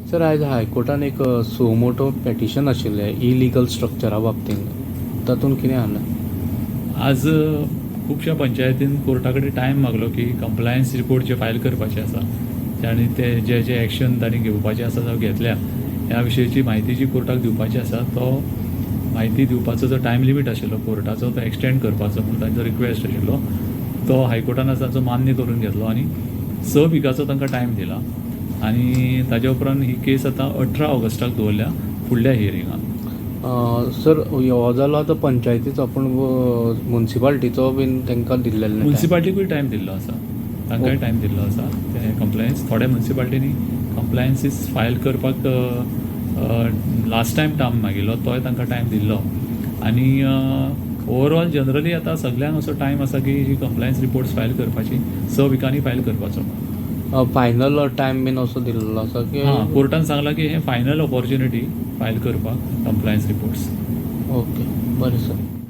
Sir आयज हायकोर्टान एक suo motu petition आशिल्लें इलिगल स्ट्रक्चरा बाबतींत तातूंत कितें आसलें? आज खुबश्या पंचायतीन कोर्टा कडेन टायम मागलो की कंप्लायन्स रिपोर्ट जे फायल करपाचे आसा आनी ते जे जे एक्शन तांणी घेवपाचें आसा जावं घेतल्या ह्या विशयीची म्हायती जी कोर्टाक दिवपाची आसा तो म्हायती दिवपाचो जो टायम लिमीट आशिल्लो कोर्टाचो तो एक्सटेंड करपाचो म्हणून तांचो रिक्वेस्ट आशिल्लो तो हायकोर्टान ताचो मान्य करून घेतलो आनी 6 विकाचो तांकां टायम दिला आनी ताजे उपरांत ही केस आतां 18 ऑगस्टाक दवरल्या फुडल्या हियरिंगाक. सर हो जालो आतां पंचायतीचो पूण मुन्सिपालिटीचो बीन तांकां दिल्लें मुन्सिपाल्टीकूय टायम दिल्लो आसा, तांकांय टायम दिल्लो आसा ते कंप्लायन्स थोड्या मुन्सिपाल्टीनी कंप्लायन्सीस फायल करपाक लास्ट टायम टायम मागिल्लो तोय तांकां टायम दिल्लो आनी ओवरऑल जनरली आतां सगळ्यांक असो टायम आसा की ही कंप्लायन्स रिपोर्ट्स फायल करपाची 6 विकांनी फायल करपाचो. फायनल टायम बीन असो दिल्लो आसा की कोर्टान सांगला की हे फायनल ऑपॉर्च्युनिटी फायल करपाक कंप्लायन्स रिपोर्ट्स. ओके बरें सर.